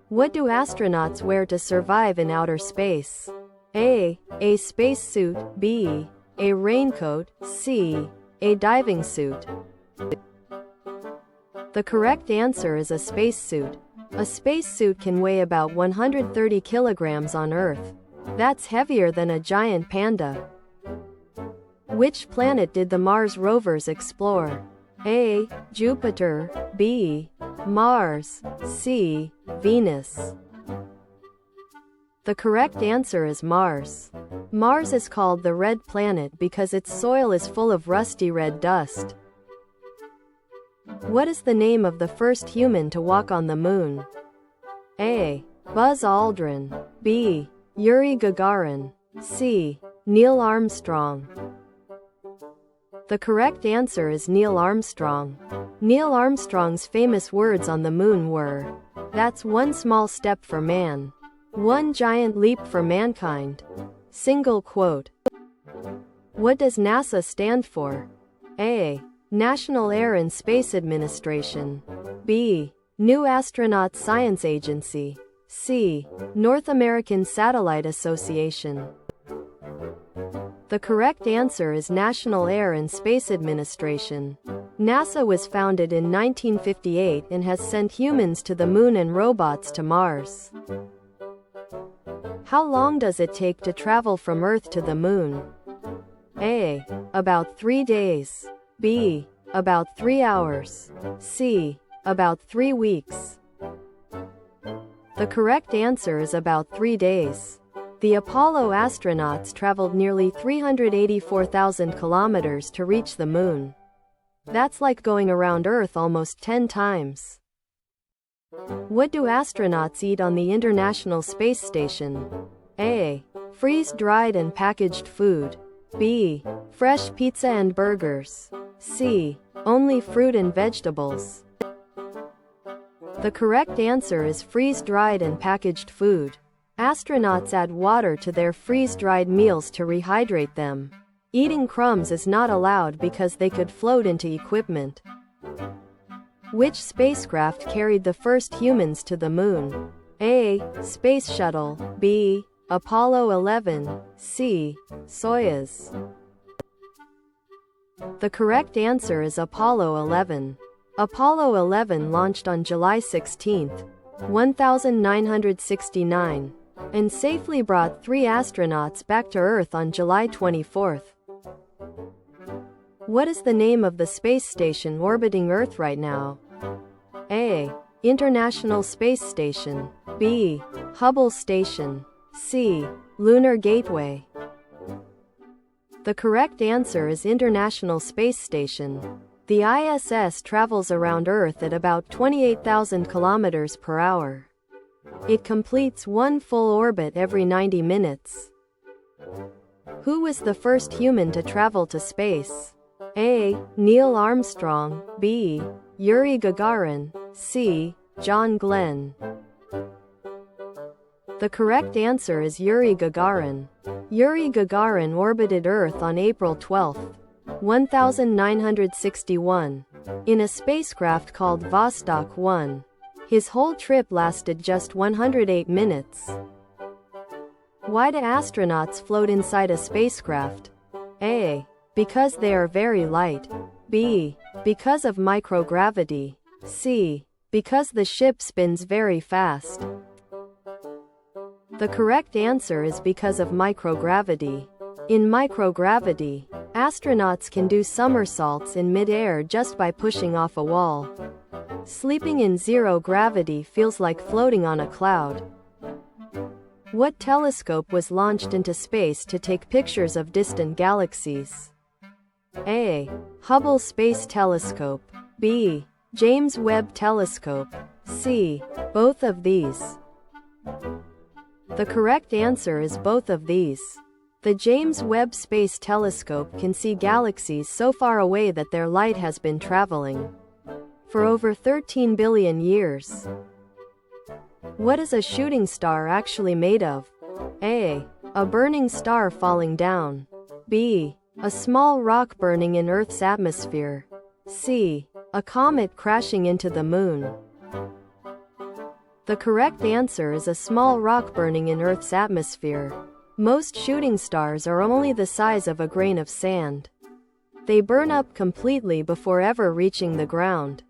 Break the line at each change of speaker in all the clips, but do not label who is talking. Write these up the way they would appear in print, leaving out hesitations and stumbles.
What do astronauts wear to survive in outer space? A spacesuit, B, a raincoat, C, a diving suit. The correct answer is a spacesuit. A spacesuit can weigh about 130 kilograms on Earth. That's heavier than a giant panda. Which planet did the Mars rovers explore? A, Jupiter, B, Mars, C, Venus. The correct answer is Mars. Mars is called the red planet because its soil is full of rusty red dust. What is the name of the first human to walk on the moon? A, Buzz Aldrin, B, Yuri Gagarin, C, Neil Armstrong. The correct answer is Neil Armstrong. Neil Armstrong's famous words on the moon were, "That's one small step for man. One giant leap for mankind." Single quote. What does NASA stand for? A, National Air and Space Administration, B, New Astronaut Science Agency, C, North American Satellite Association. The correct answer is National Air and Space Administration. NASA was founded in 1958 and has sent humans to the moon and robots to Mars. How long does it take to travel from Earth to the moon? A, about 3 days, B, about 3 hours, C, about 3 weeks. The correct answer is about 3 days. The Apollo astronauts traveled nearly 384,000 kilometers to reach the moon. That's like going around Earth almost 10 times. What do astronauts eat on the International Space Station? A, freeze-dried and packaged food, B, fresh pizza and burgers, C, only fruit and vegetables. The correct answer is freeze-dried and packaged food. Astronauts add water to their freeze-dried meals to rehydrate them. Eating crumbs is not allowed because they could float into equipment. Which spacecraft carried the first humans to the moon? A, Space Shuttle, B, Apollo 11, C, Soyuz. The correct answer is Apollo 11. Apollo 11 launched on July 16, 1969, and safely brought 3 astronauts back to Earth on July 24. What is the name of the space station orbiting Earth right now? A, International Space Station, B, Hubble Station, C, Lunar Gateway. The correct answer is International Space Station. The ISS travels around Earth at about 28,000 kilometers per hour. It completes one full orbit every 90 minutes. Who was the first human to travel to space? A, Neil Armstrong, B, Yuri Gagarin, C, John Glenn. The correct answer is Yuri Gagarin. Yuri Gagarin orbited Earth on April 12, 1961, in a spacecraft called Vostok 1. His whole trip lasted just 108 minutes. Why do astronauts float inside a spacecraft? A, because they are very light, B, because of microgravity, C, because the ship spins very fast. The correct answer is because of microgravity. In microgravity, astronauts can do somersaults in mid-air just by pushing off a wall. Sleeping in zero gravity feels like floating on a cloud. What telescope was launched into space to take pictures of distant galaxies? A, Hubble Space Telescope, B, James Webb Telescope, C, both of these. The correct answer is both of these. The James Webb Space Telescope can see galaxies so far away that their light has been traveling for over 13 billion years. What is a shooting star actually made of? A, a burning star falling down, B, a small rock burning in Earth's atmosphere, C, A comet crashing into the moon. The correct answer is a small rock burning in Earth's atmosphere. Most shooting stars are only the size of a grain of sand. They burn up completely before ever reaching the ground.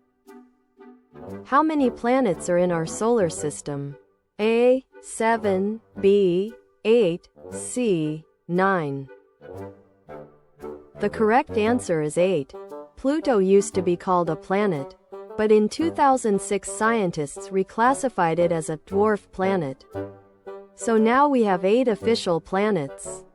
How many planets are in our solar system? A. 7, B. 8, C. 9. The correct answer is 8. Pluto used to be called a planet, but in 2006 scientists reclassified it as a dwarf planet. So now we have 8 official planets.